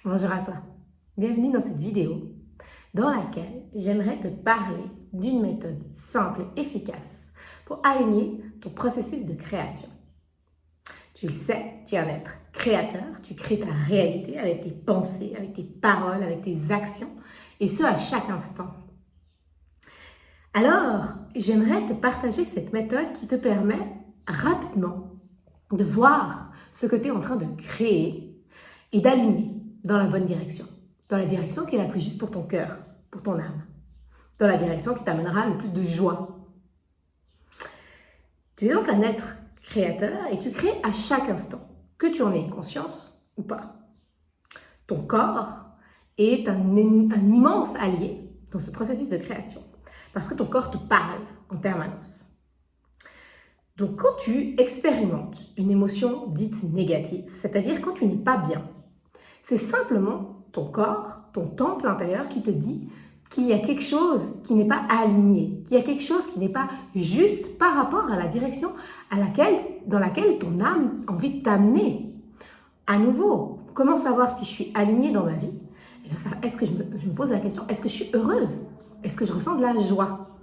Bonjour à toi, bienvenue dans cette vidéo dans laquelle j'aimerais te parler d'une méthode simple et efficace pour aligner ton processus de création. Tu le sais, tu es un être créateur, tu crées ta réalité avec tes pensées, avec tes paroles, avec tes actions et ce à chaque instant. Alors, j'aimerais te partager cette méthode qui te permet rapidement de voir ce que tu es en train de créer et d'aligner dans la bonne direction. Dans la direction qui est la plus juste pour ton cœur, pour ton âme. Dans la direction qui t'amènera le plus de joie. Tu es donc un être créateur et tu crées à chaque instant, que tu en aies conscience ou pas. Ton corps est un immense allié dans ce processus de création parce que ton corps te parle en permanence. Donc quand tu expérimentes une émotion dite négative, c'est-à-dire quand tu n'es pas bien, c'est simplement ton corps, ton temple intérieur qui te dit qu'il y a quelque chose qui n'est pas aligné, qu'il y a quelque chose qui n'est pas juste par rapport à la direction dans laquelle ton âme a envie de t'amener. À nouveau, comment savoir si je suis alignée dans ma vie? Est-ce que je me pose la question, est-ce que je suis heureuse? Est-ce que je ressens de la joie?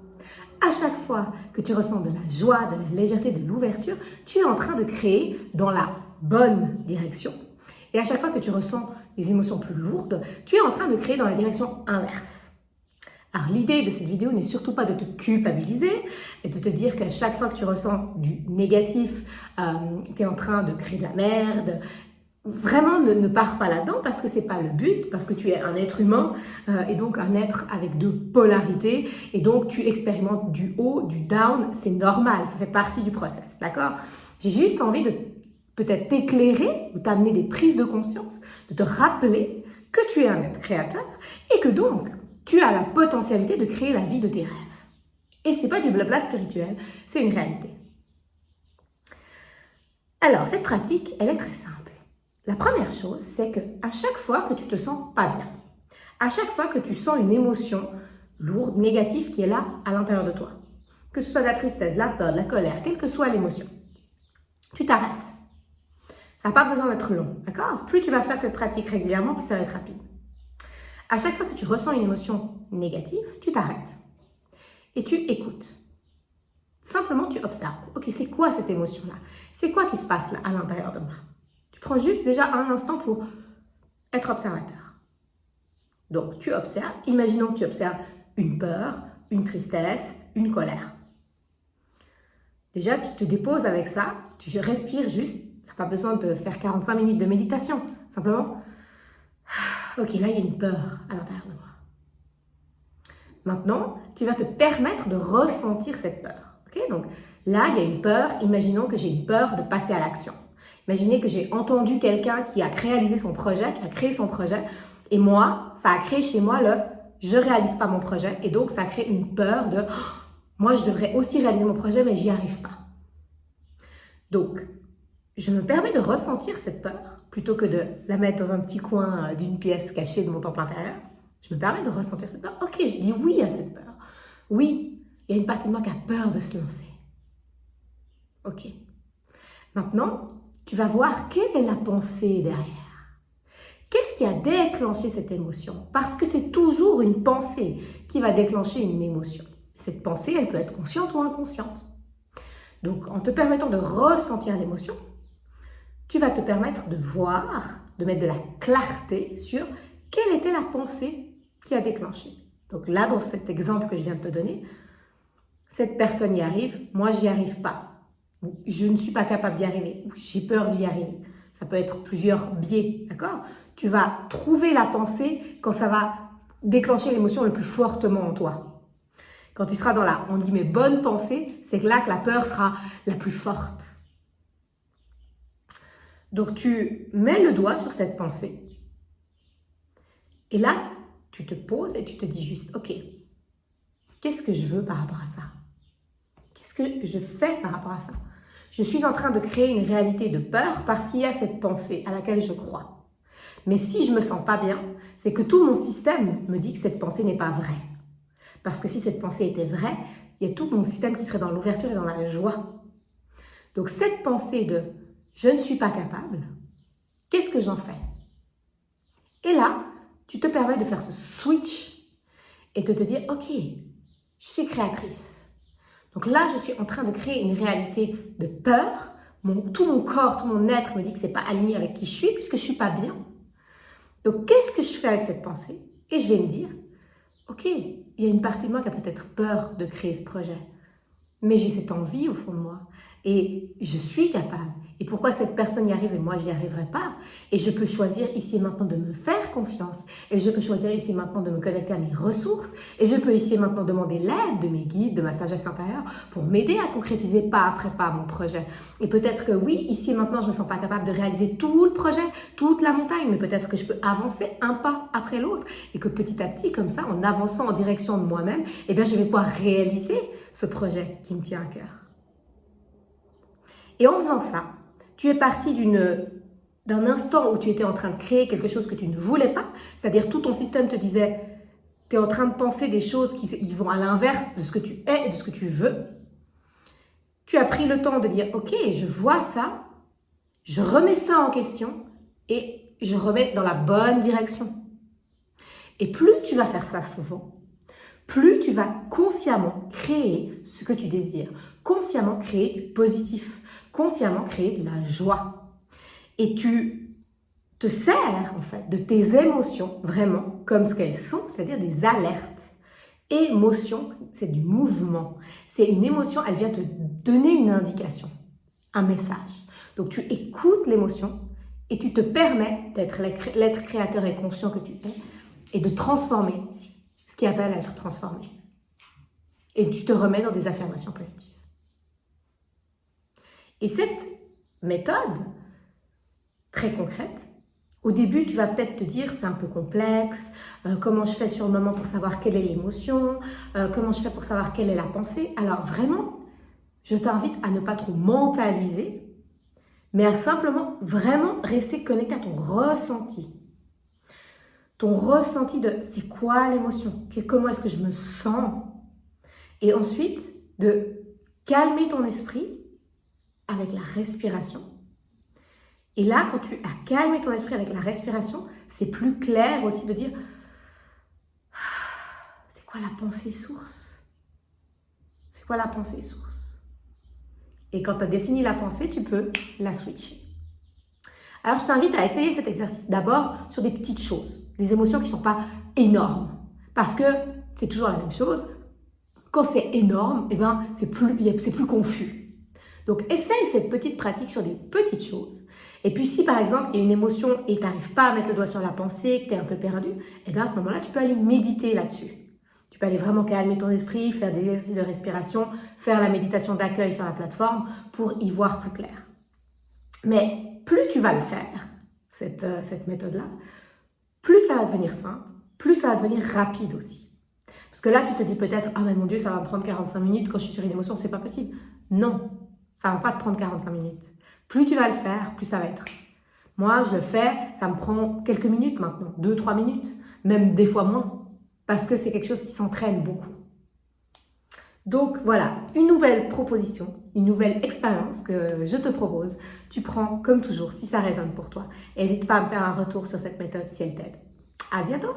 À chaque fois que tu ressens de la joie, de la légèreté, de l'ouverture, tu es en train de créer dans la bonne direction. Et à chaque fois que tu ressens des émotions plus lourdes, tu es en train de créer dans la direction inverse. Alors l'idée de cette vidéo n'est surtout pas de te culpabiliser et de te dire qu'à chaque fois que tu ressens du négatif, tu es en train de créer de la merde. Vraiment, ne pars pas là-dedans parce que c'est pas le but, parce que tu es un être humain et donc un être avec deux polarités et donc tu expérimentes du haut, du down, c'est normal, ça fait partie du process, d'accord? J'ai juste envie de peut-être t'éclairer ou t'amener des prises de conscience, de te rappeler que tu es un être créateur et que donc tu as la potentialité de créer la vie de tes rêves. Et c'est pas du blabla spirituel, c'est une réalité. Alors, cette pratique, elle est très simple. La première chose, c'est qu'à chaque fois que tu te sens pas bien, à chaque fois que tu sens une émotion lourde, négative qui est là à l'intérieur de toi, que ce soit de la tristesse, de la peur, de la colère, quelle que soit l'émotion, tu t'arrêtes. Ça n'a pas besoin d'être long, d'accord? Plus tu vas faire cette pratique régulièrement, plus ça va être rapide. À chaque fois que tu ressens une émotion négative, tu t'arrêtes et tu écoutes. Simplement, tu observes. Ok, c'est quoi cette émotion-là? C'est quoi qui se passe là à l'intérieur de moi? Tu prends juste déjà un instant pour être observateur. Donc, tu observes. Imaginons que tu observes une peur, une tristesse, une colère. Déjà, tu te déposes avec ça, tu respires juste. Ça n'a pas besoin de faire 45 minutes de méditation. Simplement, ok, là, il y a une peur à l'intérieur de moi. Maintenant, tu vas te permettre de ressentir cette peur. Okay? Donc, là, il y a une peur. Imaginons que j'ai une peur de passer à l'action. Imaginez que j'ai entendu quelqu'un qui a réalisé son projet, qui a créé son projet, et moi, ça a créé chez moi le « je réalise pas mon projet », et donc ça crée une peur de « moi, je devrais aussi réaliser mon projet, mais j'y arrive pas ». Donc, je me permets de ressentir cette peur, plutôt que de la mettre dans un petit coin d'une pièce cachée de mon temple intérieur. Je me permets de ressentir cette peur. Ok, je dis oui à cette peur. Oui, il y a une partie de moi qui a peur de se lancer. Ok. Maintenant, tu vas voir quelle est la pensée derrière. Qu'est-ce qui a déclenché cette émotion? Parce que c'est toujours une pensée qui va déclencher une émotion. Cette pensée, elle peut être consciente ou inconsciente. Donc, en te permettant de ressentir l'émotion, tu vas te permettre de voir, de mettre de la clarté sur quelle était la pensée qui a déclenché. Donc là, dans cet exemple que je viens de te donner, cette personne y arrive, moi j'y arrive pas. Je ne suis pas capable d'y arriver, j'ai peur d'y arriver. Ça peut être plusieurs biais, d'accord? Tu vas trouver la pensée quand ça va déclencher l'émotion le plus fortement en toi. Quand tu seras dans la, on dit mais bonne pensée, c'est là que la peur sera la plus forte. Donc tu mets le doigt sur cette pensée et là, tu te poses et tu te dis juste, ok, qu'est-ce que je veux par rapport à ça? Qu'est-ce que je fais par rapport à ça? Je suis en train de créer une réalité de peur parce qu'il y a cette pensée à laquelle je crois. Mais si je me sens pas bien, c'est que tout mon système me dit que cette pensée n'est pas vraie. Parce que si cette pensée était vraie, il y a tout mon système qui serait dans l'ouverture et dans la joie. Donc cette pensée de « je ne suis pas capable », qu'est-ce que j'en fais? Et là, tu te permets de faire ce switch et de te dire, ok, je suis créatrice. Donc là, je suis en train de créer une réalité de peur. Tout mon corps, tout mon être me dit que c'est pas aligné avec qui je suis puisque je suis pas bien. Donc, qu'est-ce que je fais avec cette pensée? Et je vais me dire, ok, il y a une partie de moi qui a peut-être peur de créer ce projet, mais j'ai cette envie au fond de moi et je suis capable. Et pourquoi cette personne y arrive et moi j'y arriverai pas? Et je peux choisir ici et maintenant de me faire confiance. Et je peux choisir ici et maintenant de me connecter à mes ressources. Et je peux ici et maintenant demander l'aide de mes guides, de ma sagesse intérieure pour m'aider à concrétiser pas après pas mon projet. Et peut-être que oui, ici et maintenant je me sens pas capable de réaliser tout le projet, toute la montagne, mais peut-être que je peux avancer un pas après l'autre. Et que petit à petit, comme ça, en avançant en direction de moi-même, eh bien je vais pouvoir réaliser ce projet qui me tient à cœur. Et en faisant ça, tu es parti d'un instant où tu étais en train de créer quelque chose que tu ne voulais pas, c'est-à-dire tout ton système te disait, tu es en train de penser des choses qui vont à l'inverse de ce que tu es et de ce que tu veux. Tu as pris le temps de dire, ok, je vois ça, je remets ça en question et je remets dans la bonne direction. Et plus tu vas faire ça souvent, plus tu vas consciemment créer ce que tu désires, consciemment créer du positif, consciemment créer de la joie. Et tu te sers en fait de tes émotions vraiment comme ce qu'elles sont, c'est-à-dire des alertes. Émotion, c'est du mouvement. C'est une émotion, elle vient te donner une indication, un message. Donc tu écoutes l'émotion et tu te permets d'être l'être créateur et conscient que tu es et de transformer ce qui appelle à être transformé. Et tu te remets dans des affirmations positives. Et cette méthode, très concrète, au début, tu vas peut-être te dire, c'est un peu complexe, comment je fais sur le moment pour savoir quelle est l'émotion, comment je fais pour savoir quelle est la pensée. Alors vraiment, je t'invite à ne pas trop mentaliser, mais à simplement vraiment rester connecté à ton ressenti. Ton ressenti de c'est quoi l'émotion, comment est-ce que je me sens. Et ensuite, de calmer ton esprit avec la respiration. Et là, quand tu as calmé ton esprit avec la respiration, c'est plus clair aussi de dire c'est quoi la pensée source? C'est quoi la pensée source? Et quand tu as défini la pensée, tu peux la switcher. Alors, je t'invite à essayer cet exercice d'abord sur des petites choses, des émotions qui ne sont pas énormes. Parce que c'est toujours la même chose. Quand c'est énorme, eh ben, c'est plus confus. Donc, essaye cette petite pratique sur des petites choses. Et puis, si par exemple, il y a une émotion et tu n'arrives pas à mettre le doigt sur la pensée, que tu es un peu perdu, eh bien, à ce moment-là, tu peux aller méditer là-dessus. Tu peux aller vraiment calmer ton esprit, faire des exercices de respiration, faire la méditation d'accueil sur la plateforme pour y voir plus clair. Mais plus tu vas le faire, cette méthode-là, plus ça va devenir simple, plus ça va devenir rapide aussi. Parce que là, tu te dis peut-être, ah mais mon Dieu, ça va me prendre 45 minutes quand je suis sur une émotion, c'est pas possible. Non, ça va pas te prendre 45 minutes. Plus tu vas le faire, plus ça va être. Moi, je le fais, ça me prend quelques minutes maintenant, 2-3 minutes, même des fois moins, parce que c'est quelque chose qui s'entraîne beaucoup. Donc voilà, une nouvelle proposition, une nouvelle expérience que je te propose. Tu prends comme toujours si ça résonne pour toi. N'hésite pas à me faire un retour sur cette méthode si elle t'aide. À bientôt!